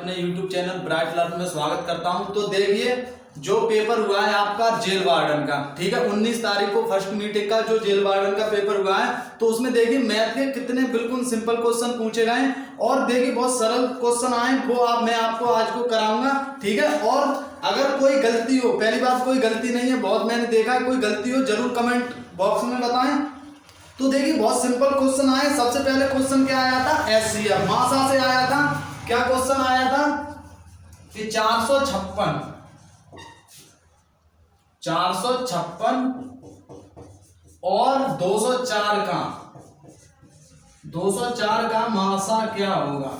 अपने YouTube channel bright learn में स्वागत करता हूं। तो देखिए जो पेपर हुआ है आपका जेल वार्डन का, ठीक है, 19 तारीख को फर्स्ट मीटिंग का जो जेल वार्डन का पेपर हुआ है, तो उसमें देखिए मैथ के कितने बिल्कुल सिंपल क्वेश्चन पूछे गए हैं और देखिए बहुत सरल क्वेश्चन आए, वो मैं आपको आज को कराऊंगा, ठीक है। और अगर कोई गलती हो, पहली बात कोई गलती नहीं है, बहुत मैंने देखा है, कोई गलती हो जरूर कमेंट बॉक्स में बताएं। तो देखिए बहुत सिंपल क्वेश्चन आए। सबसे पहले क्वेश्चन क्या आया था, एचसीएफ मासा से आया था। क्या क्वेश्चन आया था कि 456 और 204 का मासा क्या होगा।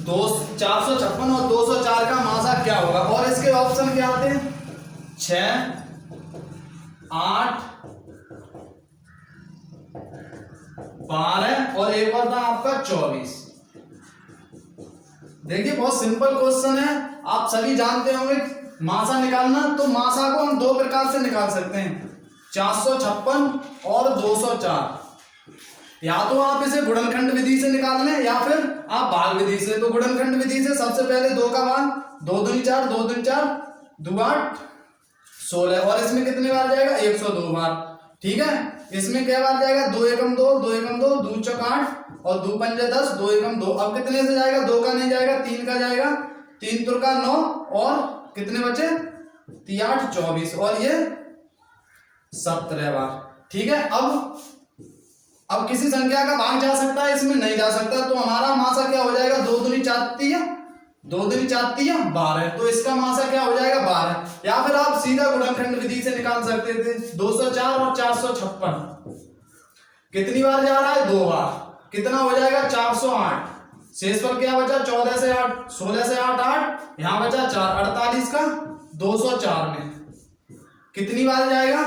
दो 456 और 204 का मासा क्या होगा। और इसके ऑप्शन क्या आते हैं, 6, 8, 12 और एक और था आपका 24। देखिए बहुत सिंपल क्वेश्चन है, आप सभी जानते होंगे मासा निकालना। तो मासा को हम दो प्रकार से निकाल सकते हैं, 456 और 204। या तो आप इसे गुणनखंड विधि से निकाल लें या फिर आप भाग विधि से। तो गुणनखंड विधि से सबसे पहले 2 का भाग, 2 दूनी 4, 2 दूनी 4, 2 8 16 और इसमें कितने बार जाएगा, 102 बार, ठीक है। इसमें क्या बार जाएगा, 2 एकम 2, 2 एकम 2, 2 चौक 8 और 2 पंजे 10, 2 एकम 2। अब कितने से जाएगा, 2 का नहीं जाएगा, 3 का जाएगा, 3 तुरका 9 और कितने बचे, 3 8 24 और ये 17 बार, ठीक है। अब किसी संख्या का भाग जा सकता है, इसमें नहीं जा सकता। तो हमारा मासा क्या हो जाएगा, 2 दूनी 4 तिया 12। तो इसका मासा क्या हो जाएगा, 12। या फिर आप सीधा गुणनखंड विधि से निकाल सकते थे, 204 और 456 कितनी बार जा रहा है, 2 बार, कितना हो जाएगा 408। शेष पर क्या बचा, 14 से 8, 16 से 8 8, यहां बचा 4, 48 का 204 में कितनी बार जाएगा,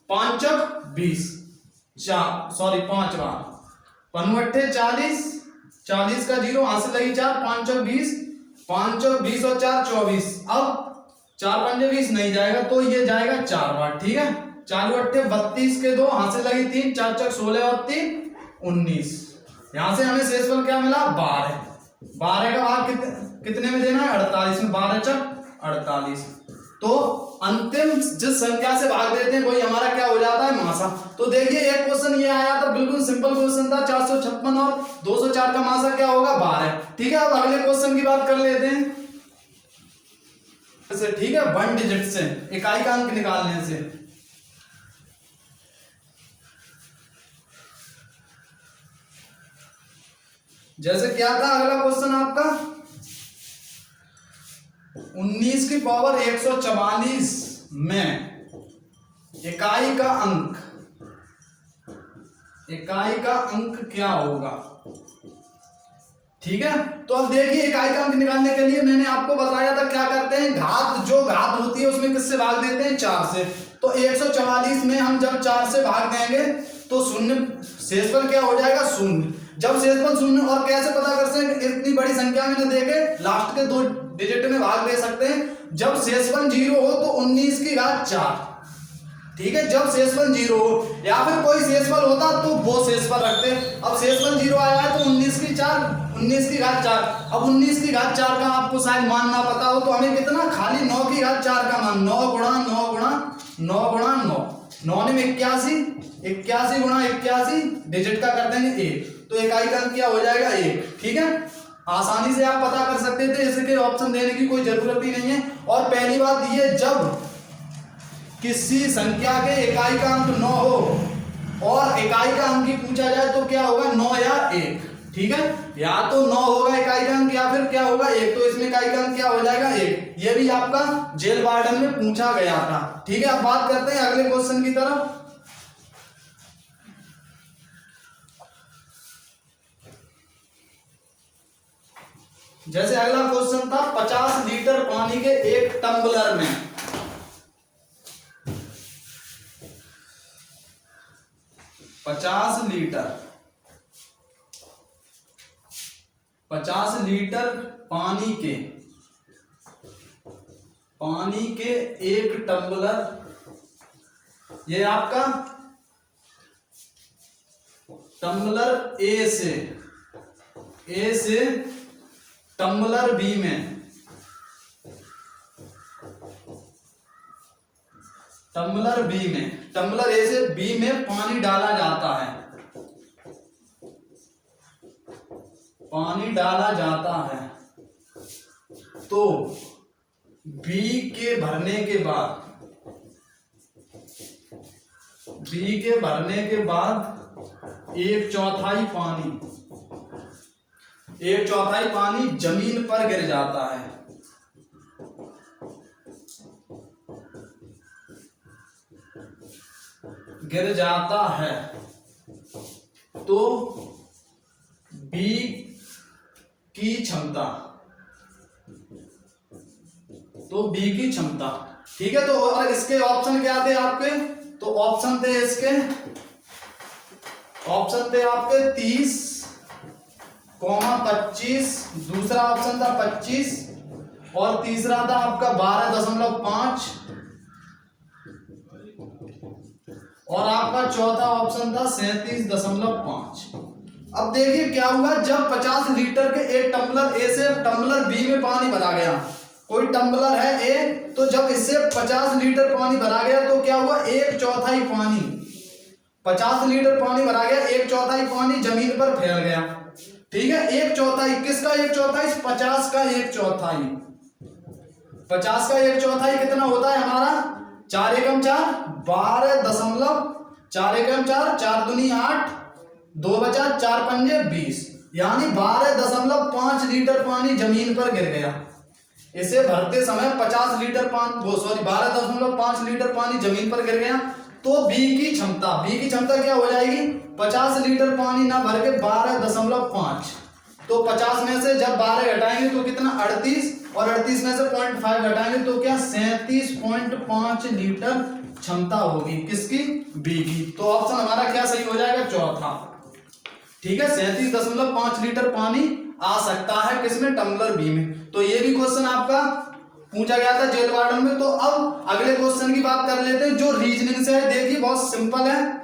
5 चौक 20, 5 बार, 5 40, 40 का 0 हाथ से लगी 4, 5 चौक 20, 5 चौक 20 और 4 24। अब 4 पंजे 20 नहीं जाएगा, तो ये जाएगा 4 बार, ठीक है। 4 अट्ठे 32 के 2 हाथ से लगी 3, 4 चौक 16 और 3 19। यहां से हमें शेषफल क्या मिला, 12। 12 का भाग कितने में देना है, 48 में, 12 चौक 48। तो अंतिम जिस संख्या से भाग देते हैं वही हमारा क्या हो जाता है, मासा। तो देखिए एक क्वेश्चन ये आया था, बिल्कुल सिंपल क्वेश्चन था, 456 और 204 का मासा क्या होगा, 12, ठीक है। अब अगले क्वेश्चन की बात कर लेते हैं, ठीक है, 1 डिजिट से, इकाई का अंक निकालने से। जैसे क्या था अगला क्वेश्चन आपका, 19 की पावर 144 में इकाई का अंक क्या होगा, ठीक है। तो अब देखिए इकाई का अंक निकालने के लिए मैंने आपको बताया था क्या करते हैं, जो घात होती है उसमें किससे भाग देते हैं, 4 से। तो 144 में हम जब 4 से भाग देंगे तो शून्य, शेषफल क्या हो जाएगा, शून्य। जब शेषफल शून्य, और कैसे पता कर सकते हैं, इतनी बड़ी संख्या में न देके लास्ट के 2 डिजिट में भाग दे सकते हैं। जब शेषफल 0 हो तो 19 की घात 4, ठीक है। जब शेषफल 0 हो या फिर कोई शेषफल होता तो वो शेषफल रखते। अब शेषफल 0 आया है तो 19 की घात 4। अब 19 की घात 4 का आपको शायद मान ना पता हो, तो हमें कितना, खाली 9 की घात 4 का मान, 9 गुणा 9 गुणा 9 गुणा 9, 9 में 81, 81 गुणा 81 डिजिट का कर देंगे 1, तो इकाई का अंक क्या हो जाएगा, 1, ठीक है। आसानी से आप पता कर सकते थे, इसके ऑप्शन देने की कोई जरूरत ही नहीं है। और पहली बात ये, जब किसी संख्या के इकाई का अंक 9 हो और इकाई का अंक ही पूछा जाए तो क्या होगा, 9 या 1, ठीक है। या तो 9 होगा इकाई का अंक या फिर क्या होगा, 1। तो इसमें इकाई का अंक क्या हो जाएगा, 1। ये भी आपका जेल वार्डन में पूछा गया था, ठीक है। अब बात करते हैं अगले क्वेश्चन की तरफ। जैसे अगला क्वेश्चन था, 50 लीटर पानी के एक टम्बलर में 50 लीटर पानी के एक टम्बलर, ये आपका टम्बलर ए से टम्बलर बी में, टम्बलर बी में, टम्बलर ए से बी में पानी डाला जाता है, पानी डाला जाता है, तो बी के भरने के बाद, बी के भरने के बाद एक चौथाई पानी जमीन पर गिर जाता है, गिर जाता है, तो बी की क्षमता, तो बी की क्षमता, ठीक है। तो और इसके ऑप्शन क्या थे आपके, तो ऑप्शन थे इसके, ऑप्शन थे आपके 30, 25, दूसरा ऑप्शन था 25 और तीसरा था आपका 12.5 और आपका चौथा ऑप्शन था 37.5। अब देखिए क्या हुआ, जब 50 लीटर के एक टम्बलर ए से टम्बलर बी में पानी भरा गया, कोई टम्बलर है ए, तो जब इससे 50 लीटर पानी भरा गया तो क्या हुआ, एक चौथाई पानी, 50 लीटर पानी भरा गया, एक चौथाई पानी जमीन पर फैल गया, ठीक है। एक चौथाई किसका, एक चौथाई 50 का एक चौथाई, 50 का एक चौथाई कितना होता है हमारा, 4 एकम 4, 12.4 एकम 4, 4 दूनी 8, 2 बचा 4 पंजे 20, यानी 12.5 लीटर पानी जमीन पर गिर गया। इसे भरते समय 50 लीटर पानी, 12.5 लीटर पानी जमीन पर गिर गया, तो बी की क्षमता क्या हो जाएगी, 50 लीटर पानी ना भर के 12.5, तो 50 में से जब 12 घटाएंगे तो कितना 38, और 38 में से 0.5 घटाएंगे तो क्या 37.5 लीटर क्षमता होगी, किसकी, बी की। तो ऑप्शन हमारा क्या सही हो जाएगा, चौथा, ठीक है। 37.5 लीटर पानी आ सकता है किसमें, टम्बलर बी में। तो ये भी क्वेश्चन आपका पूछा गया था जेल वार्डन में। तो अब अगले क्वेश्चन की बात कर लेते हैं जो रीजनिंग से है, देखिए बहुत सिंपल है।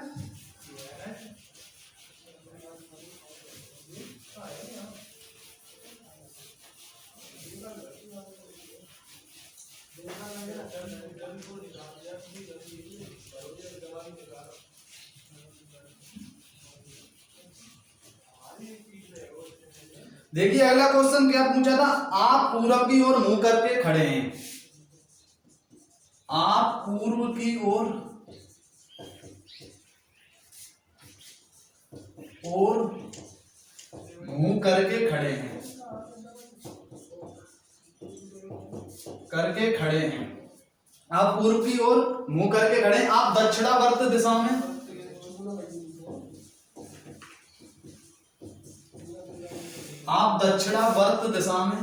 देखिए अगला क्वेश्चन क्या पूछा था, आप पूरब की ओर मुंह करके खड़े हैं, आप पूर्व की ओर मुंह करके खड़े हैं, आप पूर्व की ओर मुंह करके खड़े हैं, आप दक्षिणावर्त दिशा में, आप दक्षिणावर्त दिशा में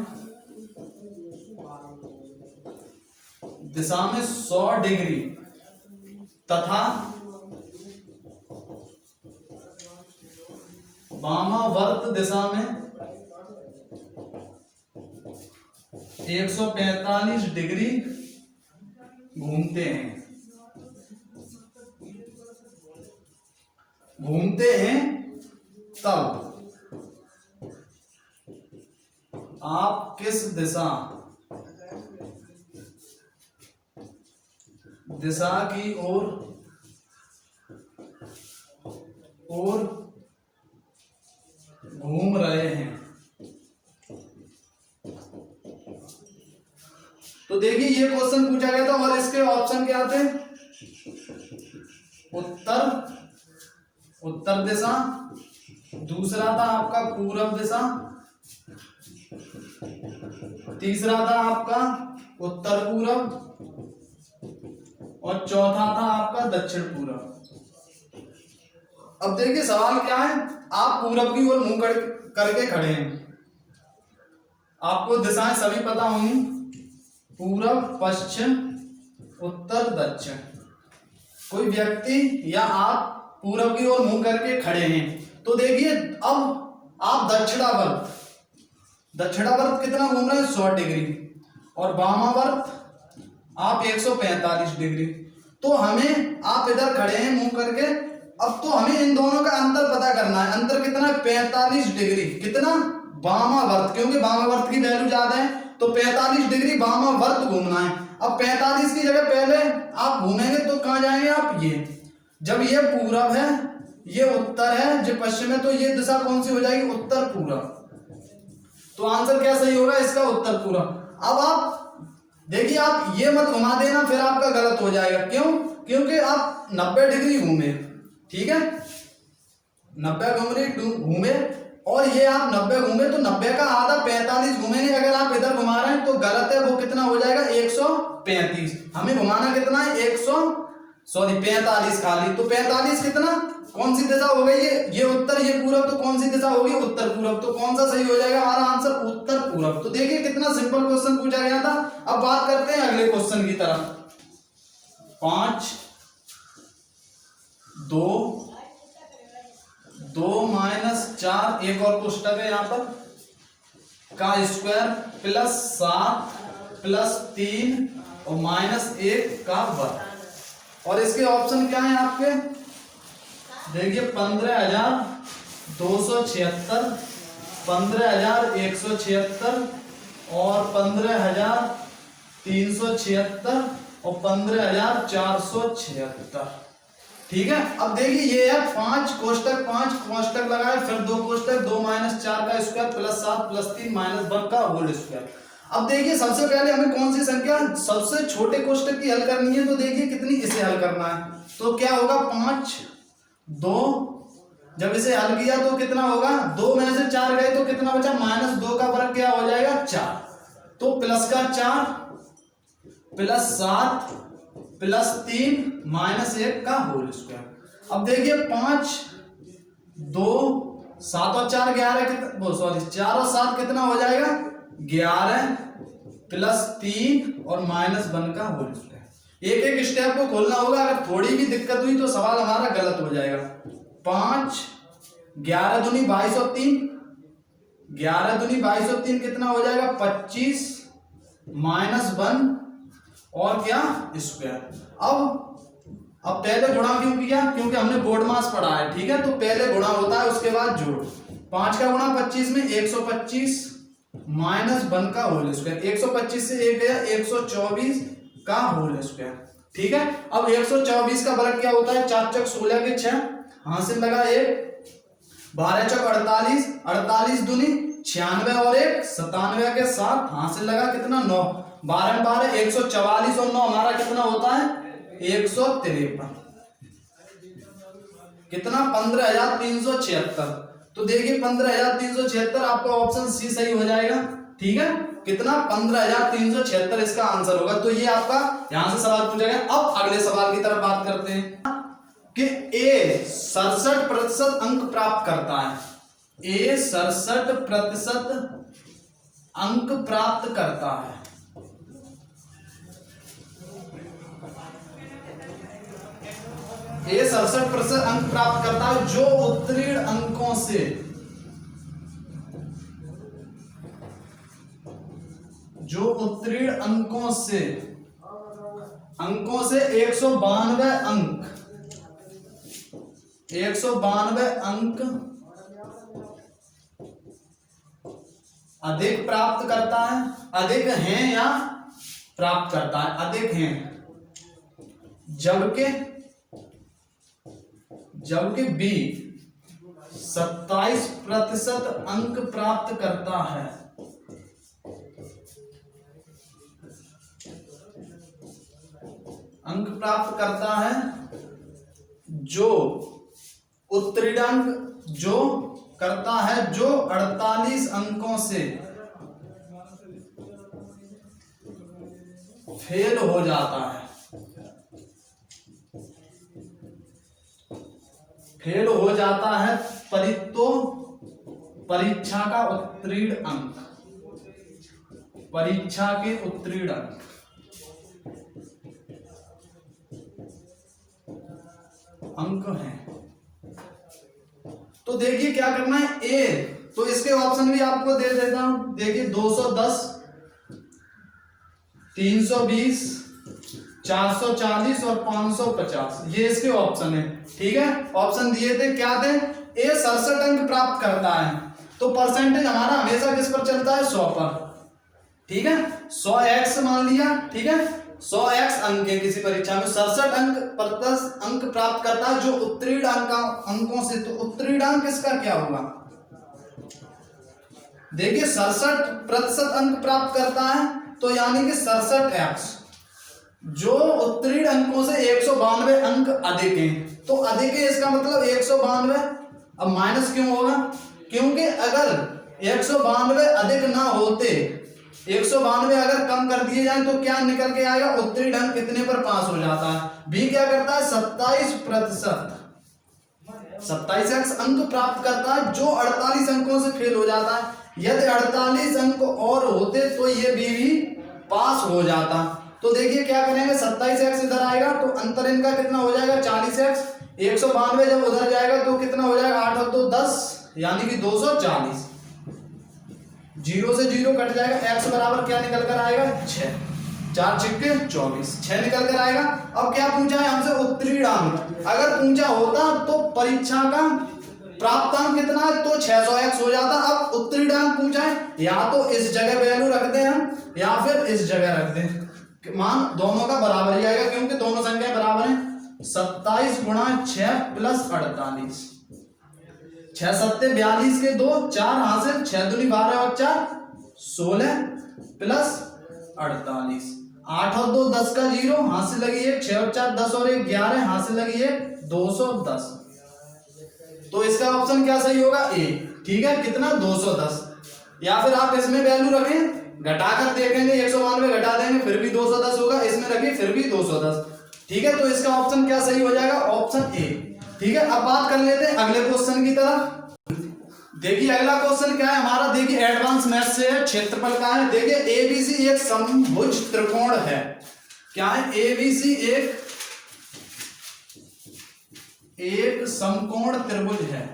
100 डिग्री तथा वामावर्त दिशा में 145 डिग्री घूमते हैं, तब आप किस दिशा की ओर घूम रहे हैं। तो देखिए ये क्वेश्चन पूछा गया था और इसके ऑप्शन क्या थे, उत्तर दिशा, दूसरा था आपका पूरब दिशा, तीसरा था आपका उत्तर पूरब और चौथा था आपका दक्षिण पूरब। अब देखिए सवाल क्या है, आप पूरब की ओर मुंह करके खड़े हैं, आपको दिशाएं सभी पता होंगी, पूरब, पश्चिम, उत्तर, दक्षिण। कोई व्यक्ति या आप पूरब की ओर मुंह करके खड़े हैं, तो देखिए अब आप दक्षिणावर्त कितना घूम रहे हैं, 100 डिग्री, और वामावर्त आप 145 डिग्री। तो हमें, आप इधर खड़े हैं मुंह करके, अब तो हमें इन दोनों का अंतर पता करना है। अंतर कितना है? 45 डिग्री। कितना? वामावर्त, क्योंकि वामावर्त की वैल्यू ज्यादा है तो 45 डिग्री वामावर्त घूमना है। अब 45 की जगह पहले आप घूमेंगे तो कहाँ जाएंगे आप? ये, जब ये पूरब है, ये उत्तर है, ये पश्चिम है, तो ये दिशा कौन सी हो जाएगी? उत्तर पूरब। तो आंसर क्या सही होगा इसका? उत्तर पूरब। अब आप देखिए, आप ये मत घुमा देना फिर आपका गलत हो जाएगा। क्यों? क्योंकि आप 90 डिग्री घूमे, ठीक है, 90 घूमे और ये आप 90 घूमे तो 90 का आधा 45 घूमेंगे। अगर आप इधर घुमा रहे हैं तो गलत है, वो कितना हो जाएगा? 135। हमें घुमाना कितना है? 45 खाली। तो 45 कितना, कौन सी दिशा हो गई? ये उत्तर, ये पूरब, तो कौन सी दिशा होगी? उत्तर पूरब। तो कौन सा सही हो जाएगा हमारा आंसर? उत्तर पूरब। तो देखिए कितना सिंपल क्वेश्चन पूछा गया था। अब बात करते हैं अगले क्वेश्चन की तरफ। 5 2 -4 एक और कोष्टक है यहाँ पर, का स्क्वायर प्लस 7 प्लस 3 और -1 का वर्ग। और इसके ऑप्शन क्या है आपके? देखिए 15,276, 15,176 और 15,376 और 15,476। ठीक है। अब देखिए ये है 5 कोष्टक लगाए, फिर 2 कोष्टक, 2 -4 का स्क्वायर प्लस 7 प्लस 3 -1 का होल स्क्वायर। अब देखिए सबसे पहले हमें कौन सी संख्या सबसे छोटे कोष्टक की हल करनी है, तो देखिए कितनी इसे हल करना है। तो क्या होगा? 5 2, जब इसे हल किया तो कितना होगा? 2 में से 4 गए तो कितना बचा? -2 का वर्ग क्या हो जाएगा? 4। तो प्लस का 4 प्लस 7 प्लस 3 -1 का होल स्क्वायर। अब देखिए 5 2 7 और 4 11 कितना, 4 और 7 कितना हो जाएगा? 11 प्लस 3 और -1 का होल स्क्वायर। एक एक स्टेप को खोलना होगा, अगर थोड़ी भी दिक्कत हुई तो सवाल हमारा गलत हो जाएगा। 5 11 दूनी 22 और 3, 11 दूनी 22 और 3 कितना हो जाएगा? 25 -1 और क्या? स्क्वायर। अब पहले गुणा क्यों किया? क्योंकि हमने बोर्ड मास पढ़ा है, ठीक है। तो पहले गुणा होता है, उसके बाद जोड़। 5 का गुणा 25 में 125 -1 का होल स्क्वायर। 125 से 1 गया, 124 का होल स्क्वायर। ठीक है। अब 124 का वर्ग क्या होता है? 4 चौक 16 के 6, हासिल लगा 1, 12 चौक 48, 48 दूनी 96 और 1 97 के 7, हासिल लगा कितना? 9, 12 12 144 और 9 हमारा कितना होता है? 153। कितना? 15,376। तो देखिए 15,376 आपका ऑप्शन सी सही हो जाएगा। ठीक है। कितना? 15,376 इसका आंसर होगा। तो ये आपका यहां से सवाल पूछा गया। अब अगले सवाल की तरफ बात करते हैं कि ए 67% अंक प्राप्त करता है। ए 67% अंक प्राप्त करता है। ए 67% अंक प्राप्त करता है जो उत्तीर्ण अंकों से अंकों से 192 अंक अधिक प्राप्त करता है। अधिक हैं या प्राप्त करता है? अधिक हैं। जबकि बी 27% अंक प्राप्त करता है। अंक प्राप्त करता है जो उत्तीर्ण अंक जो करता है जो 48 अंकों से फेल हो जाता है। फेल हो जाता है तो परीक्षा का उत्तीर्ण अंक, परीक्षा के उत्तीर्ण अंक हैं। तो देखिए क्या करना है? ए, तो इसके ऑप्शन भी आपको दे देता हूं। देखिए 210, 320, 440 और 550, ये इसके ऑप्शन है। ठीक है, ऑप्शन दिए थे क्या थे, ए 67 अंक प्राप्त करता है, तो परसेंटेज हमारा हमेशा किस पर चलता है, 100 पर। ठीक है, 100x मान लिया। ठीक है, 100x अंक है किसी परीक्षा में, 67 अंक प्राप्त करता है जो उत्तीर्ण अंकों से, तो उत्तीर्णांक इसका क्या होगा, देखिए 67% अंक प्राप्त करता है, तो यानी कि 67x जो उत्तीर्ण अंकों से 192 अंक अधिक हैं, तो अधिक है इसका मतलब 192। अब माइनस क्यों होगा, क्योंकि अगर 192 अधिक ना होते, 192 अगर कम कर दिए जाए तो क्या निकल के आएगा, उत्तीर्ण अंक कितने पर पास हो जाता है। बी क्या करता है, 27%, 27x अंक प्राप्त करता है जो 48 अंकों से फेल हो जाता है। यदि 48 अंक और होते तो ये बी भी पास हो जाता। तो देखिए क्या करेंगे, 27x इधर आएगा तो अंतर इनका कितना हो जाएगा, 40x, 192 जब उधर जाएगा तो कितना हो जाएगा, 8 और 2 10, यानी कि 240, 0 से 0 कट जाएगा, x बराबर क्या निकल कर आएगा, 6, 4 छिक्के 24, 6 निकल कर आएगा। अब क्या पूछा है हमसे, उत्तीर्णांक, अगर पूछा होता तो परीक्षा का प्राप्तांक कितना है, तो 600x हो जाता। अब उत्तीर्णांक पूछा है, या तो इस जगह वैल्यू रख दें हम या फिर इस जगह रख दें, मान दोनों का बराबर ही आएगा क्योंकि दोनों संख्याएं बराबर हैं। 27 गुणा 6 प्लस 48, 6 सत्ते 42 के 2, 4 हासिल, 6 दूनी 12 और 4 16 प्लस 48, 8 और 2 10 का 0, हासिल लगी 1, 6 और 4 10 और 1 11, हासिल लगी 1 210। तो इसका ऑप्शन क्या सही होगा, ए। ठीक है, कितना 210, या फिर आप इसमें वैल्यू रखें, घटाकर देखेंगे 192 घटा देंगे फिर भी 210 होगा, इसमें रखिए फिर भी 210। ठीक है, तो इसका ऑप्शन क्या सही हो जाएगा, ऑप्शन ए। ठीक है, अब बात कर लेते हैं अगले क्वेश्चन की तरफ। देखिए अगला क्वेश्चन क्या है हमारा, देखिए एडवांस मैथ से है, क्षेत्रफल का है। देखिए एबीसी एक समभुज त्रिकोण है, क्या है, एबीसी एक समकोण त्रिभुज है।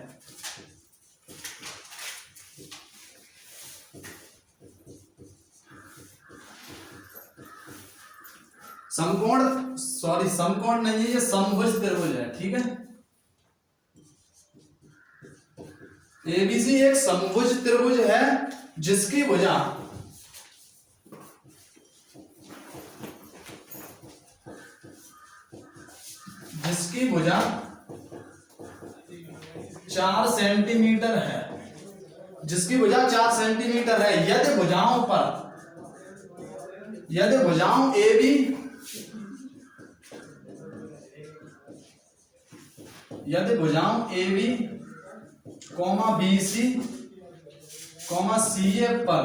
समकोण नहीं है, ये समभुज त्रिभुज है। ठीक है, एबीसी एक समभुज त्रिभुज है जिसकी भुजा जिसकी भुजा 4 सेंटीमीटर है, जिसकी भुजा 4 सेंटीमीटर है। यदि भुजाओं AB BC CA पर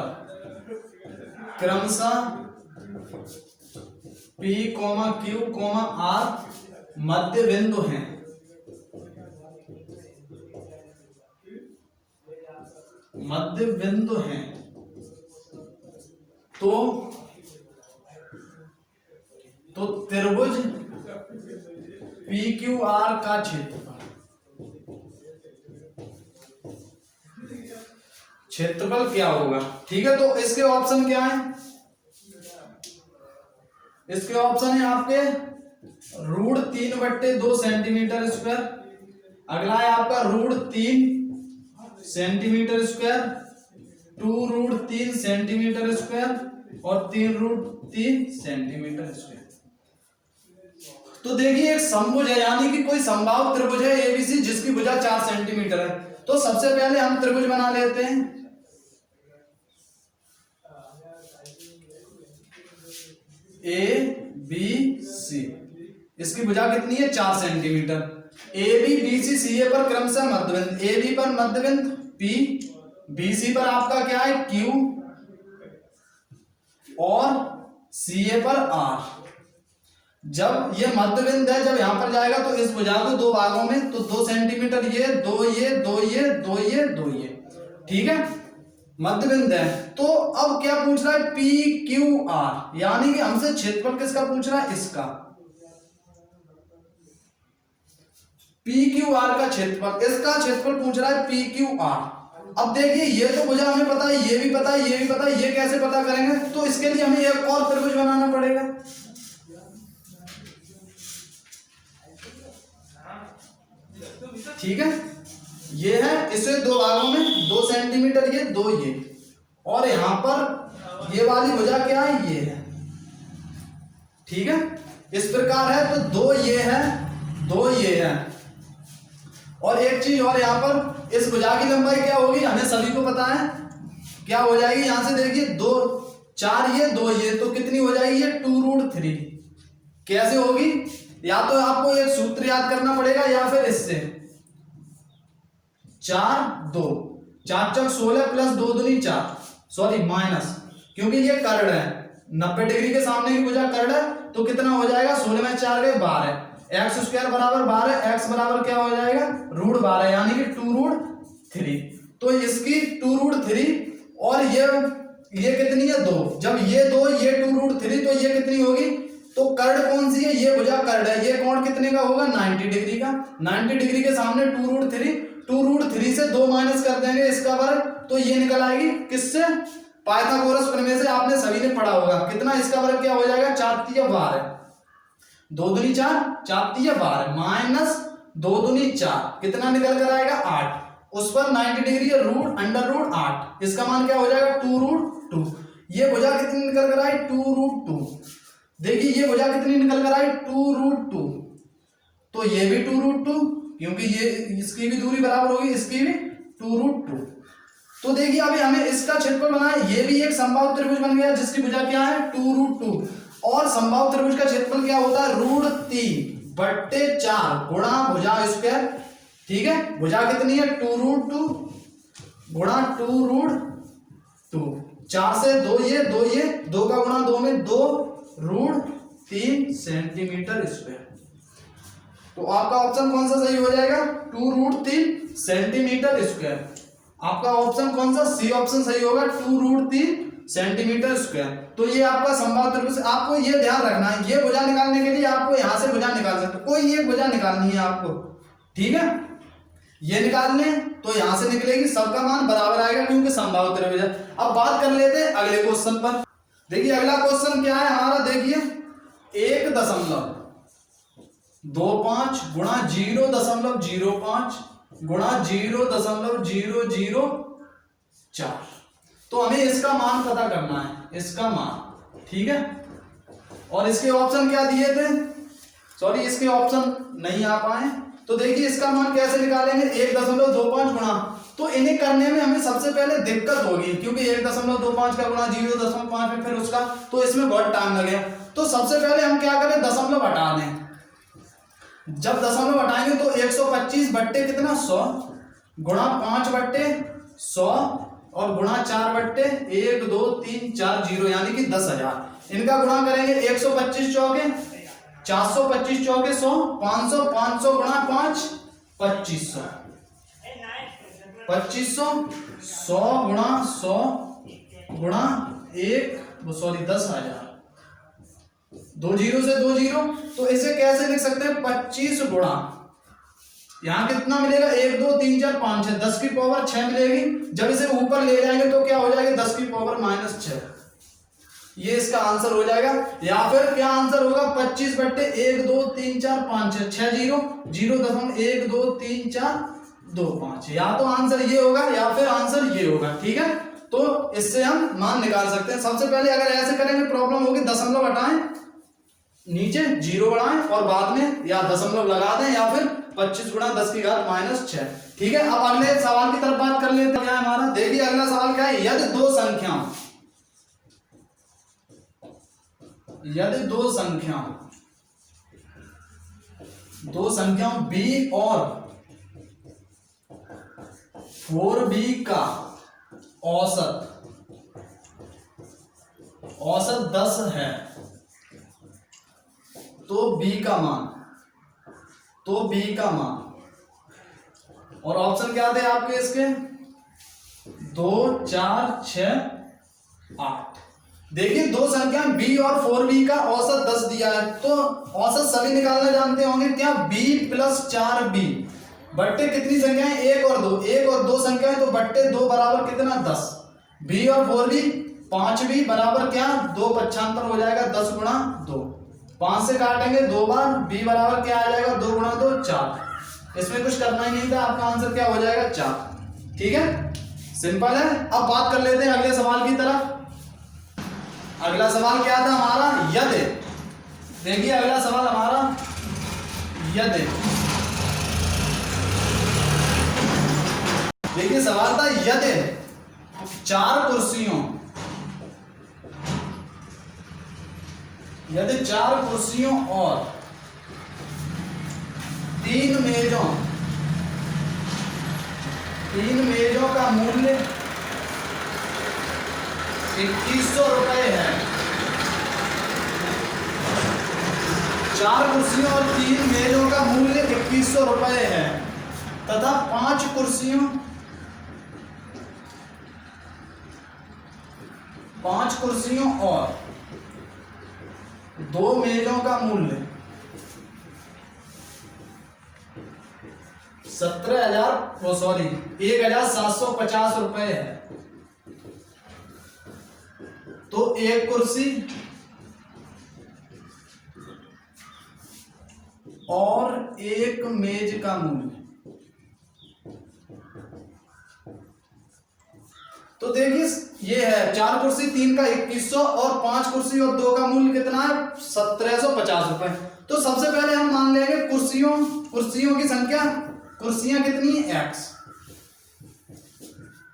क्रमशः P Q R मध्य बिंदु हैं, तो त्रिभुज PQR का क्षेत्रफल क्या होगा। ठीक है, तो इसके ऑप्शन क्या है, इसके ऑप्शन है आपके √3/2 सेंटीमीटर स्क्वायर, अगला है आपका √3 सेंटीमीटर स्क्वायर, 2√3 सेंटीमीटर स्क्वायर और 3√3 सेंटीमीटर स्क्वायर। तो देखिए एक समभुज है, यानी कि कोई समबाहु त्रिभुज है एबीसी जिसकी भुजा 4 सेंटीमीटर है। तो सबसे पहले हम त्रिभुज बना लेते हैं। ABC इसकी भुजा कितनी है, 4 सेंटीमीटर। AB BC CA पर क्रमशः मध्यबिंद, AB पर मध्यबिंद P, BC पर आपका क्या है Q और CA पर R। जब ये मध्यबिंद है, जब यहां पर जाएगा तो इस भुजा को 2 भागों में, तो 2 सेंटीमीटर ये, 2 ये, 2 ये, 2 ये, 2 ये। ठीक है, मध्यबिंद है। तो अब क्या पूछ रहा है, PQR, यानी कि हमसे क्षेत्रफल किसका पूछ रहा है, इसका PQR का क्षेत्रफल, इसका क्षेत्रफल पूछ रहा है PQR। अब देखिए ये तो भुजा हमें पता है, ये भी पता है, ये भी पता है, ये कैसे पता करेंगे, तो इसके लिए हमें एक और त्रिभुज बनाना पड़ेगा। ठीक है, ये है, इसे दो भागों में 2 सेंटीमीटर ये 2 ये, और यहाँ पर ये वाली भुजा क्या है, ये है, ठीक है, इस प्रकार है। तो 2 ये है, 2 ये है, और एक चीज और, यहाँ पर इस भुजा की लंबाई क्या होगी, हमें सभी को पता है, क्या हो जाएगी, यहां से देखिए 2 4 ये 2 ये, तो कितनी हो जाएगी ये 2√3। कैसे होगी, या तो आपको एक सूत्र याद करना पड़ेगा या फिर इससे 4 2 4 चौक 16 प्लस 2 दूनी 4, सॉरी माइनस, क्योंकि ये कर्ड है, 90 डिग्री के सामने की भुजा कर्ड है, तो कितना हो जाएगा, 16 में 4 गए 12, एक्स स्क्वायर बराबर 12, एक्स बराबर क्या हो जाएगा √12, यानी कि 2√3। तो इसकी 2√3, और ये कितनी है 2, जब ये 2 ये 2√3, तो ये कितनी होगी, तो कर्ड कौन सी है, ये भुजा कर्ड है, ये कोण कितने का होगा 90 डिग्री का, 90 डिग्री के सामने 2√3 से 2 माइनस कर देंगे इसका वर्ग, तो ये निकल आएगी किससे, पाइथागोरस प्रमेय से, आपने सभी ने पढ़ा होगा, कितना इसका वर्ग क्या हो जाएगा 4 तिया 12, 2 दूनी 4 4 तिया 12 माइनस 2 दूनी 4, कितना निकल कर आएगा 8, उस पर 90 डिग्री √8, इसका मान क्या हो जाएगा 2√2। ये भुजा कितनी निकल कर आई 2√2, देखिए ये भुजा कितनी निकल कर आई 2√2, तो ये भी 2√2, क्योंकि ये इसकी भी दूरी बराबर होगी, इसकी भी 2√2। तो देखिए अभी हमें इसका क्षेत्रफल बनाना है, ये भी एक समबाहु त्रिभुज बन गया जिसकी भुजा क्या है 2√2, और समबाहु त्रिभुज का क्षेत्रफल क्या होता है √3/4 गुणा भुजा स्क्वायर, ठीक है, भुजा कितनी है 2√2 गुणा 2√2, 4 से 2 ये 2 का गुणा 2 में 2√3 सेंटीमीटर स्क्वायर। तो आपका ऑप्शन कौन सा सही हो जाएगा 2√3 सेंटीमीटर स्क्वायर, आपका ऑप्शन कौन सा, सी ऑप्शन सही होगा 2√3 सेंटीमीटर स्क्वायर। तो ये आपका समबाहु त्रिभुज, आपको ये ध्यान रखना है, ये भुजा निकालने के लिए आपको यहां से भुजा निकाल सकते हो, कोई एक भुजा निकालनी है आपको, ठीक है, ये निकाल लें तो यहां से निकलेगी, सबका मान बराबर आएगा क्योंकि समबाहु त्रिभुज है। अब बात कर लेते हैं अगले क्वेश्चन पर। देखिए अगला क्वेश्चन क्या है हमारा, देखिए 1.25 गुणा 0.05 गुणा 0.004, तो हमें इसका मान पता करना है, इसका मान, ठीक है, और इसके ऑप्शन क्या दिए थे, सॉरी इसके ऑप्शन नहीं आ पाए, तो देखिए इसका मान कैसे निकालेंगे 1.25 गुणा, तो इन्हें करने में हमें सबसे पहले दिक्कत होगी, क्योंकि 1.25 का गुणा 0.5 में फिर उसका, तो इसमें बहुत टाइम लगेगा। तो सबसे पहले हम क्या करें, दशमलव हटा दें, जब दशमलव हटाएंगे तो 125 बट्टे कितना 100 गुणा 5/100 और गुणा 4/1 2 3 4 0, यानी कि 10,000, इनका गुणा करेंगे 125 चौके 425 चौके 100 500 500 गुणा 5 2500 2500 100 गुणा 100 गुणा 10,000, 2 0 से 2 0, तो इसे कैसे लिख सकते हैं 25 गुणा, यहां कितना मिलेगा 1 2 3 4 5 6, 10 की पावर 6 मिलेगी, जब इसे ऊपर ले जाएंगे तो क्या हो जाएगा 10 की पावर -6, ये इसका आंसर हो जाएगा। या फिर क्या आंसर होगा 25/1 2 3 4 5 6 0 0.1 2 3 4 2 5, या तो आंसर ये होगा या फिर आंसर ये होगा, ठीक है, तो इससे हम मान निकाल सकते हैं। सबसे पहले अगर ऐसे करेंगे प्रॉब्लम होगी, दशमलव हटाएं, नीचे 0 बढ़ाएं और बाद में या दशमलव लगा दें, या फिर 25 गुणा 10 की घात -6, ठीक है। अब अगले सवाल की तरफ बात कर लेते हैं। हमारा देखिए अगला सवाल क्या है, यदि दो संख्याओं b और 4b का औसत 10 है, तो b का मान, और ऑप्शन क्या थे आपके इसके 2 4 6 8। देखिए दो संख्या b और 4b का औसत 10 दिया है, तो औसत सभी निकालना जानते होंगे, क्या b + 4b बट्टे कितनी संख्याएं 1 और 2 संख्याएं, तो बट्टे 2 बराबर कितना 10, b और 4b 5b बराबर क्या 2 पक्षांतर हो जाएगा 10 गुणा 2, 5 से काटेंगे 2 बार, b बराबर क्या आ जाएगा 2 गुणा 2 4, इसमें कुछ करना ही नहीं था, आपका आंसर क्या हो जाएगा 4। ठीक है, सिंपल है। अब बात कर लेते हैं अगले सवाल की तरफ। अगला सवाल क्या था हमारा, यदि, देखिए अगला सवाल हमारा यदि, देखिए सवाल था यदि 4 कुर्सियों, यदि 4 कुर्सियों और 3 मेजों का मूल्य 2100 रुपए है। 4 कुर्सियों और 3 मेजों का मूल्य 2100 रुपए है तथा 5 कुर्सियों और 2 मेजों का मूल्य 1750 रुपए है। तो एक कुर्सी और एक मेज का मूल्य, तो देखिए ये है 4 कुर्सी 3 का 2100 और 5 कुर्सी और 2 का मूल्य कितना है 1750 रुपए। तो सबसे पहले हम मान लेंगे कुर्सियों की संख्या, कुर्सियां कितनी है x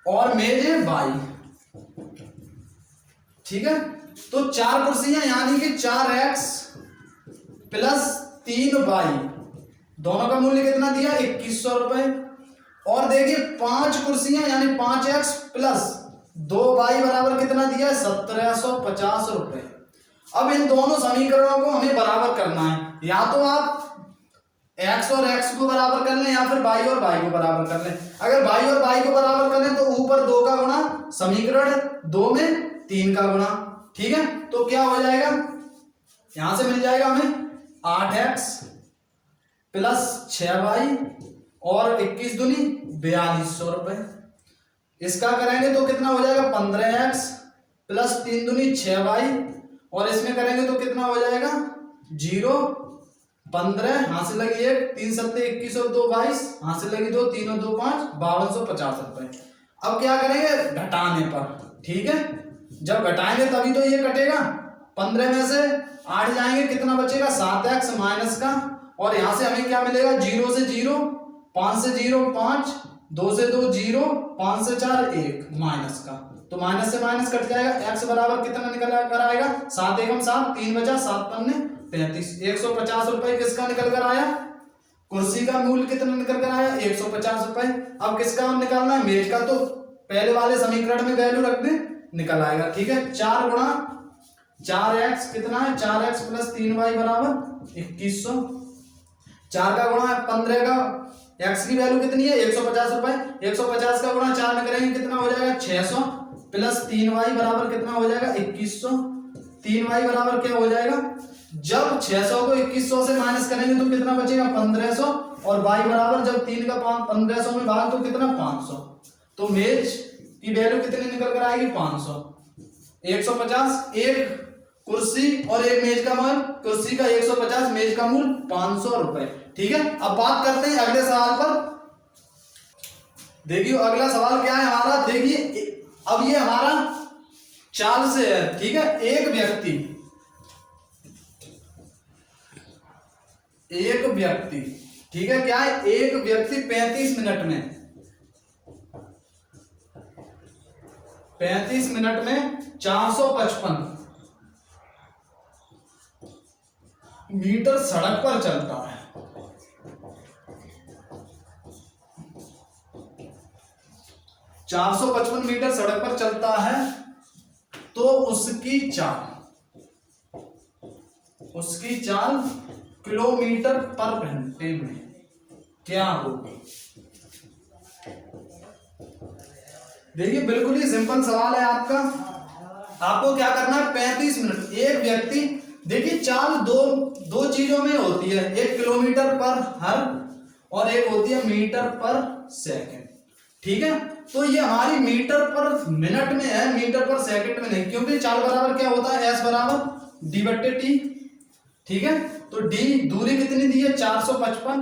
और मेज है y। ठीक है, तो 4 कुर्सियां यानी कि 4x प्लस 3y, दोनों का मूल्य कितना दिया 2100 रुपए। और देखिए 5 कुर्सियां यानी 5x प्लस 2y बराबर कितना दिया है 1750 रुपए। अब इन दोनों समीकरणों को हमें बराबर करना है, या तो आप x और x को बराबर कर लें या फिर y और y को बराबर कर लें। अगर y और y को बराबर कर लें तो ऊपर 2 का गुणा, समीकरण 2 में 3 का गुणा। ठीक है, तो क्या हो जाएगा, यहां से मिल जाएगा हमें 8x प्लस 6y और 21 दूनी 4200 रुपए। इसका करेंगे तो कितना हो जाएगा 15x प्लस 3 दूनी 6y और इसमें करेंगे तो कितना हो जाएगा 0 15, हाथ से लगी 1, 3 सत्ते 21 और 2 22, हाथ से लगी 2, 3 और 2 5, 5250 रुपए। अब क्या करेंगे घटाने पर, ठीक है, जब घटाएंगे तभी तो ये कटेगा। 15 में से 8 जाएंगे, कितना बचेगा 7x माइनस का, और यहां से हमें क्या मिलेगा 0 से 0, 5 से 0 5, 2 से 2 0, 5 से 4 1 माइनस का, तो माइनस से माइनस कट जाएगा। x बराबर कितना निकल कर आएगा 7 एकम 7, 3 बचा 7 पन्ने 35, 150 रुपए किसका निकल कर आया, कुर्सी का मूल्य कितना निकल कर आया 150 रुपए। अब किसका निकालना है, मेज का, तो पहले वाले समीकरण में वैल्यू रख दे, निकल आएगा। ठीक है, 4 गुणा 4x कितना है 4x प्लस 3y बराबर 2100, 4 का गुणा 15 का, x की वैल्यू कितनी है 150 रुपए, 150 का गुणा 4 में करेंगे कितना हो जाएगा 600 प्लस 3y बराबर कितना हो जाएगा 2100, 3y बराबर क्या हो जाएगा, जब 600 को 2100 से माइनस करेंगे तो कितना बचेगा 1500, और y बराबर जब 3 का 1500 में भाग तो कितना 500, तो मेज की वैल्यू कितनी निकल कर आएगी 500। 150 एक कुर्सी और एक मेज का मूल्य, कुर्सी का 150, मेज का मूल्य 500 रुपए। ठीक है, अब बात करते हैं अगले सवाल पर। देखिए अगला सवाल क्या है हमारा, देखिए अब ये हमारा चाल से है। ठीक है, एक व्यक्ति, ठीक है, क्या है, एक व्यक्ति 35 मिनट में 455 मीटर सड़क पर चलता है। 455 मीटर सड़क पर चलता है, तो उसकी चाल किलोमीटर पर घंटे में क्या होगी। देखिए बिल्कुल ही सिंपल सवाल है आपका, आपको क्या करना है 35 मिनट, एक व्यक्ति, देखिए चाल दो चीजों में होती है, एक किलोमीटर पर हर और एक होती है मीटर पर सेकंड। ठीक है, तो ये हमारी मीटर पर मिनट में है, मीटर पर सेकंड में नहीं, क्योंकि चाल बराबर क्या होता है s बराबर d बट्टे टी। ठीक है, तो d दूरी कितनी दी है 455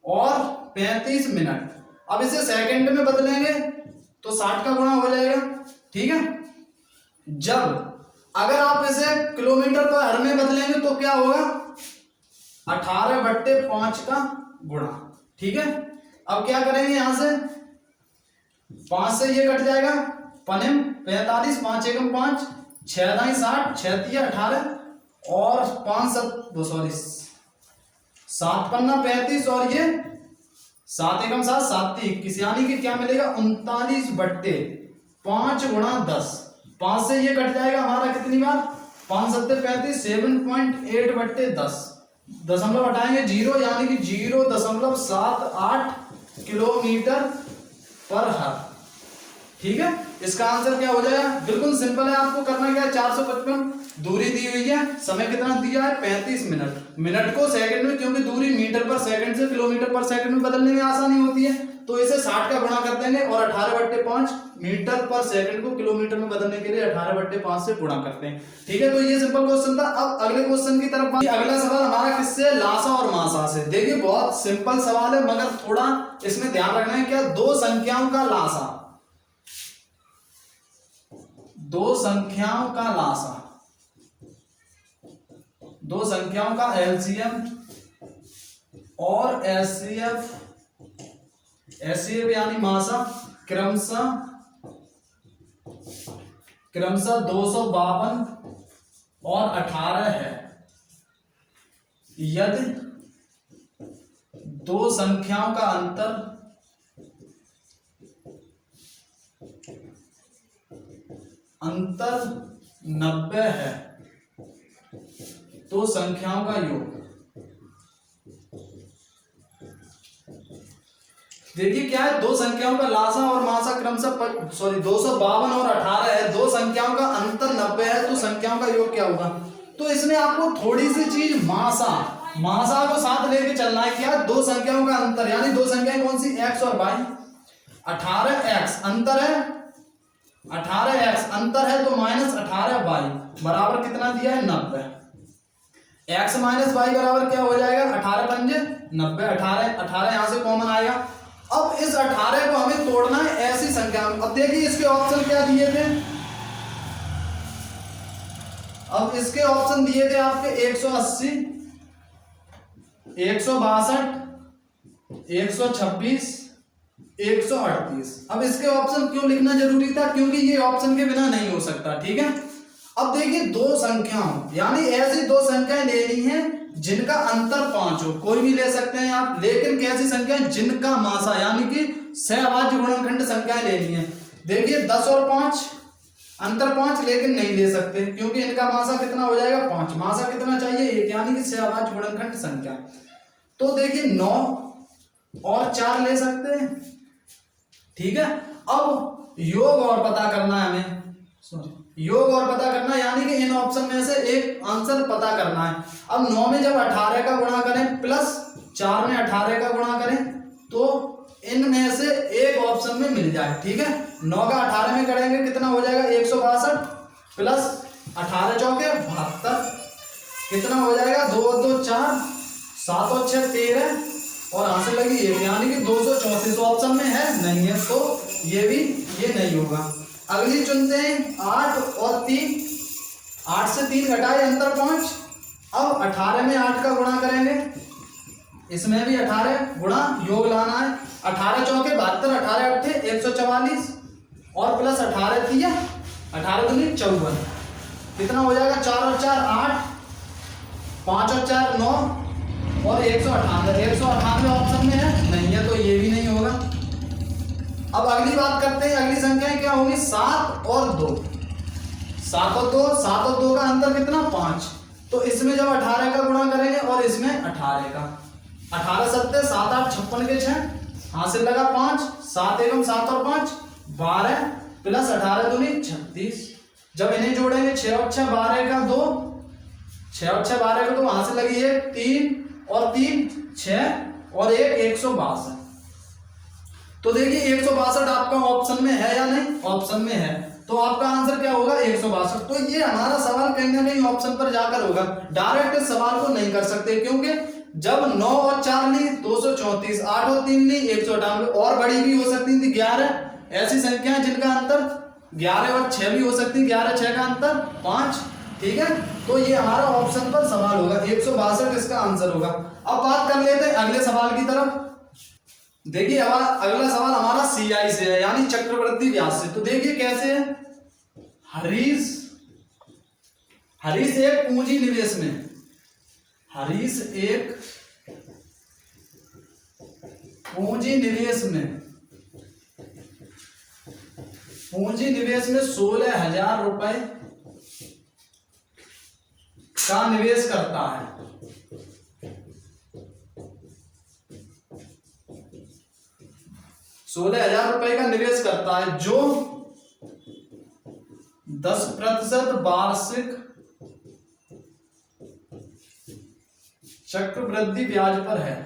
और 35 मिनट। अब इसे सेकंड में बदलेंगे तो 60 का गुणा हो जाएगा, ठीक है। जब अगर आप इसे किलोमीटर पर हर में बदलेंगे तो क्या होगा, 18/5 का गुणा, ठीक है। अब क्या करेंगे, यहां से 5 से ये कट जाएगा, पनिम 45, 5 एकम 5, 6 दाई 60, 6 तिया 18 और 7 पन्ना 35 और ये 7 एकम 7, 7 ती 21, यानी कि क्या मिलेगा 39/5 गुणा 10। 5 से ये कट जाएगा हमारा कितनी बार, 5 7 35, 7.8/10, दशमलव हटाएंगे 0, यानी कि 0.78 किलोमीटर पर हर, ठीक है। इसका आंसर क्या हो जाएगा, बिल्कुल सिंपल है, आपको करना क्या है, 455 दूरी दी हुई है, समय कितना दिया है 35 मिनट। मिनट को सेकंड में, क्योंकि दूरी मीटर पर सेकंड से किलोमीटर पर सेकंड में बदलने में आसानी होती है, तो इसे 60 का गुणा कर देंगे और 18/5 मीटर पर सेकंड को किलोमीटर में बदलने के लिए 18/5 से गुणा करते हैं, ठीक है। तो ये सिंपल क्वेश्चन था। अब अगले क्वेश्चन की तरफ, अगला सवाल हमारा किससे, लासा और मासा से। देखिए बहुत सिंपल सवाल है, मगर थोड़ा इसमें ध्यान रखना है, क्या दो संख्याओं का लासा, दो संख्याओं का लासा, दो संख्याओं का एलसीएम और एचसीएफ, एचसीएफ यानी मासा क्रमशः 252 और 18 है, यदि दो संख्याओं का अंतर अंतर 90 है तो संख्याओं का योग। देखिए क्या है, दो संख्याओं का लासा और मासा क्रमशः 252 और 18 है, दो संख्याओं का अंतर 90 है तो संख्याओं का योग क्या होगा। तो इसमें आपको थोड़ी सी चीज मासा को साथ लेके चलना है। क्या, दो संख्याओं का अंतर, यानी दो संख्याएं कौन सी, x और y। 18x अंतर है, 18x अंतर है तो -18y बराबर कितना दिया है 90। x माइनस वाई बराबर क्या हो जाएगा, 18 पंजे 90, 18 यहां से कॉमन आएगा। अब इस 18 को हमें तोड़ना है ऐसी संख्या में। अब देखिए इसके ऑप्शन क्या दिए थे, अब इसके ऑप्शन दिए थे आपके 180, 162, 126, 138। अब इसके ऑप्शन क्यों लिखना जरूरी था, क्योंकि ये ऑप्शन के बिना नहीं हो सकता, ठीक है। अब देखिए दो संख्याओं, यानी ऐसी दो संख्याएं लेनी है जिनका अंतर 5 हो, कोई भी ले सकते हैं आप, लेकिन कैसी संख्याएं, जिनका मासा यानी कि सहअभाज्य गुणनखंड संख्याएं लेनी है। देखिए 10 और 5 अंतर 5, लेकिन नहीं ले सकते क्योंकि इनका मासा कितना हो जाएगा 5, मासा कितना चाहिए 1, यानी कि सहअभाज्य गुणनखंड संख्या। तो देखिए 9 और 4 ले सकते हैं, ठीक है। अब योग और पता करना है हमें, योग और पता करना, यानी कि इन ऑप्शन में से एक आंसर पता करना है। अब 9 में जब 18 का गुणा करें प्लस 4 में 18 का गुणा करें तो इनमें से एक ऑप्शन में मिल जाए, ठीक है। 9 का 18 में करेंगे कितना हो जाएगा 162 प्लस 18 चौके 72, कितना हो जाएगा 2 और 2 4, 7 और 6 13 और यहां से लगी 1, यानी कि 234 ऑप्शन में है, नहीं है तो ये नहीं होगा। अगली चुनते हैं 8 और 3, 8 से 3 घटाए अंतर 5। अब 18 में 8 का गुणा करेंगे, इसमें भी 18 गुणा योग लाना है, 18 चौके 72, 18 अट्ठे 144 और प्लस 18 दिया 18 दूनी 54, कितना हो जाएगा 4 और 4 8, 5 और 4 9 और 198 ऑप्शन में है, नहीं है तो ये भी नहीं होगा। अब अगली बात करते हैं, अगली संख्याएं क्या होंगी 7 और 2, 7 और 2 का अंतर कितना 5, तो इसमें जब 18 का गुणा करेंगे और इसमें 18 का, 18 सत्ते 7 8 56 के 6, हाथ से लगा 5, 7 एकम 7 और 5 12 प्लस 18 दूनी 36, जब इन्हें जोड़ेंगे 6 और 6 12 का 2, 6 और 6 12 का 2, वहां से लगी 1 3 और 3 6 और 1 162। तो देखिए 162 आपका ऑप्शन में है या नहीं, ऑप्शन में है, तो आपका आंसर क्या होगा 162। तो ये हमारा सवाल कहीं ना कहीं ऑप्शन पर जाकर होगा, डायरेक्ट इस सवाल को नहीं कर सकते क्योंकि जब 9 और 4 नहीं 234, 8 और 3 नहीं 198, और बड़ी भी हो सकती थी 11 ऐसी संख्याएं जिनका अंतर 11 और 6 भी हो सकती, 11 6 का अंतर 5। ठीक है, तो ये हमारा ऑप्शन पर सवाल होगा, 162 इसका आंसर होगा। अब बात कर लेते हैं अगले सवाल की तरफ। देखिए अगला सवाल हमारा CI से है, यानी चक्रवृद्धि ब्याज से। तो देखिए कैसे है। हरीश एक पूंजी निवेश में, हरीश एक पूंजी निवेश में 16,000 रुपए का निवेश करता है। 16,000 रुपए का निवेश करता है, जो 10% वार्षिक चक्रवृद्धि ब्याज पर है।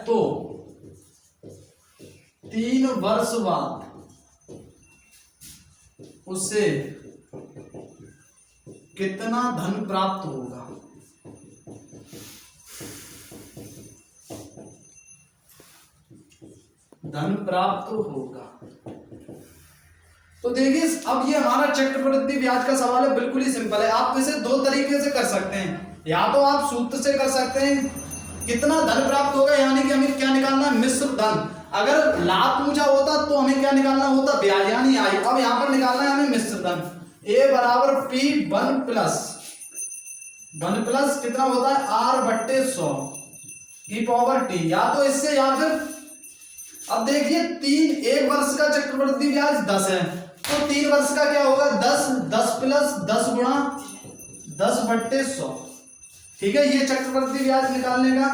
तो 3 वर्ष बाद उसे कितना धन प्राप्त होगा। तो देखिए अब ये हमारा चक्रवृद्धि ब्याज का सवाल है, बिल्कुल ही सिंपल है। आप इसे दो तरीके से कर सकते हैं, या तो आप सूत्र से कर सकते हैं कितना धन प्राप्त होगा, यानी कि हमें क्या निकालना है, मिश्र धन। अगर लाभ पूछा होता तो हमें क्या निकालना होता, ब्याज यानी आई। अब यहाँ पर निकालना है हमें मिश्र धन। A बराबर P 1 प्लस कितना होता है R/100 की पावर T, या तो इससे या फिर अब देखिए 1 वर्ष का चक्रवृद्धि ब्याज 10 है, तो 3 वर्ष का क्या होगा 10 प्लस 10 गुणा 10/100। ठीक है, ये चक्रवृद्धि ब्याज निकालने का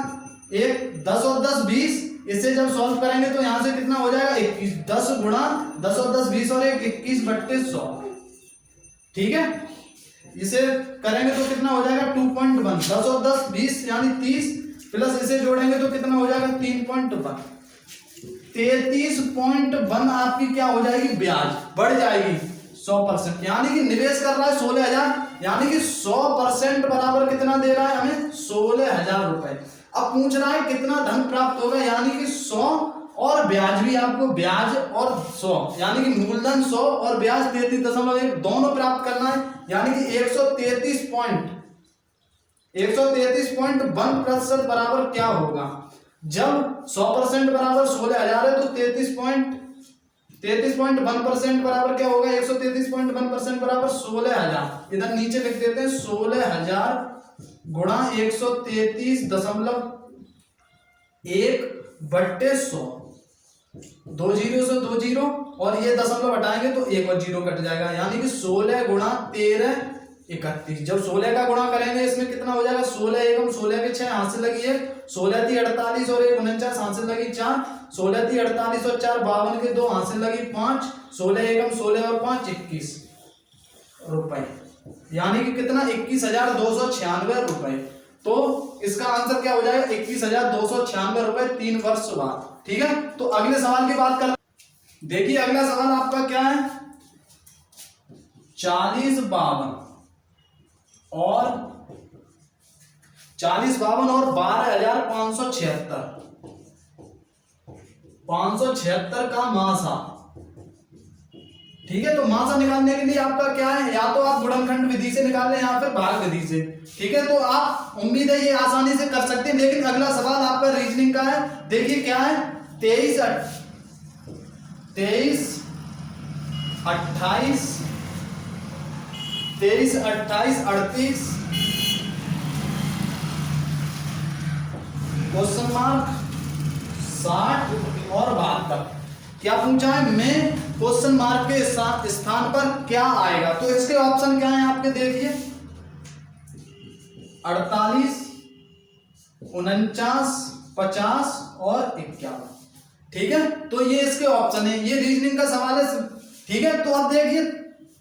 एक 10 और 10 20, इसे जब सॉल्व करेंगे तो यहां से कितना हो जाएगा 21। 10 गुणा 10 और 10 20 और 21/100। ठीक है, इसे करेंगे तो कितना हो जाएगा 2.1। 10 और 10 20 यानी 30, प्लस इसे जोड़ेंगे तो कितना हो जाएगा 3.1। 33.1 आपकी क्या हो जाएगी, ब्याज बढ़ जाएगी 100%, यानी कि निवेश कर रहा है 16,000, यानी कि 100% बराबर कितना दे रहा है हमें 16,000 रुपए। अब पूछ रहा है कितना धन प्राप्त होगा, यानी कि 100 और ब्याज भी आपको, ब्याज और 100 यानी कि मूलधन 100 और ब्याज 33.1 दोनों प्राप्त करना है, यानी कि 133.1% बराबर क्या होगा। जब 100% बराबर 16,000 है तो 33.1% बराबर क्या होगा, 133.1% बराबर 16,000। इधर नीचे लिख देते हैं 16,000 गुणा 133.1/100। 2 जीरो से 2 जीरो और ये दशमलव हटाएंगे तो 1 और 0 कट जाएगा, यानी कि 16 गुणा 13 31। जब 16 का गुणा करेंगे इसमें कितना हो जाएगा, 16 एकम 16 के 6 हाथ से लगी 1, 16 थी 48 और 1 49 हाथ से लगी 4, 16 थी 48 और 4 52 के 2 हाथ से लगी 5, 16 एकम 16 और 5 21 रुपए, यानी कि कितना 21,296 रुपए। तो इसका आंसर क्या हो जाएगा 21,296 रुपए 3 वर्ष बाद। ठीक है, तो अगले सवाल की बात कर, देखिए अगला सवाल आपका क्या है, 4052 और 12,576 का मासा। ठीक है, तो मासा निकालने के लिए आपका क्या है, या तो आप गुणनखंड विधि से निकाल लें या फिर भाग विधि से। ठीक है, तो आप उम्मीद है ये आसानी से कर सकते हैं, लेकिन अगला सवाल आपका रीजनिंग का है। देखिए क्या है, 23 28 38 क्वेश्चन मार्क 60 और 72 क्या पूछा है, मैं क्वेश्चन मार्क के स्थान पर क्या आएगा। तो इसके ऑप्शन क्या है आपके, देखिए 48 49 50 और 51। ठीक है, तो ये इसके ऑप्शन है, ये रीजनिंग का सवाल है। ठीक है, तो अब देखिए,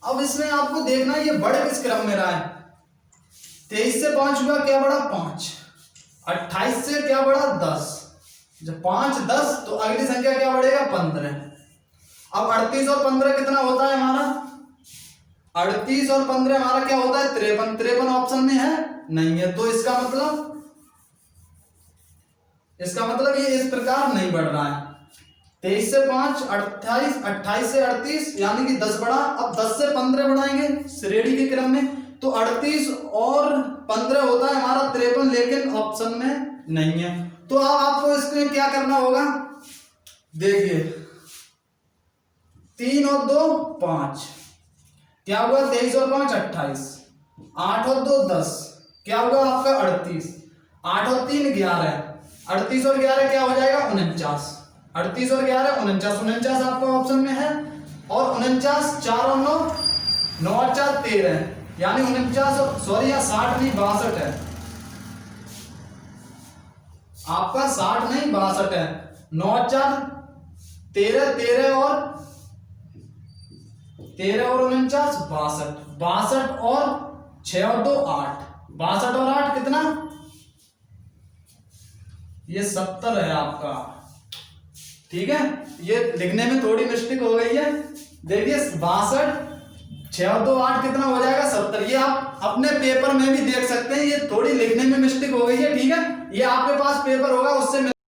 अब इसमें आपको देखना है ये बड़े किस क्रम में रहा है। 23 से 5 हुआ क्या बड़ा 5, 28 से क्या बड़ा 10, जब 5 10 तो अगली संख्या क्या बढ़ेगा 15। अब 38 और 15 कितना होता है हमारा 38 और 15 हमारा क्या होता है 53, 53 ऑप्शन में है नहीं है, तो इसका मतलब ये इस प्रकार नहीं बढ़ रहा है। 23 से 5 28, 28 से 38 यानी कि 10 बढ़ा। अब 10 से 15 बढ़ाएंगे श्रेणी के क्रम में, तो 38 और 15 होता है हमारा 53, लेकिन ऑप्शन में नहीं है। तो अब आपको इसमें क्या करना होगा, देखिए 3 और 2 5, क्या हुआ 23 और 5 28, 8 और 2 10, क्या हुआ आपका 38, 8 और 3 11, 38 और 11 क्या हो जाएगा 49, 38 और 11 49, 49 आपका ऑप्शन में है। और 49 4 और 9 9 और 4 13, यानी 49 सॉरी यहाँ 60 नहीं 62 है आपका, 60 नहीं 62 है। 9 और 4 13, 13 और 49 62, 62 और 6 और 2 8, 62 और 8 कितना, ये 70 है आपका। ठीक है, ये लिखने में थोड़ी मिस्टेक हो गई है। देखिए 62 6 और 2 8 कितना हो जाएगा 70। ये आप अपने पेपर में भी देख सकते हैं, ये थोड़ी लिखने में मिस्टेक हो गई है। ठीक है, ये आपके पास पेपर होगा उससे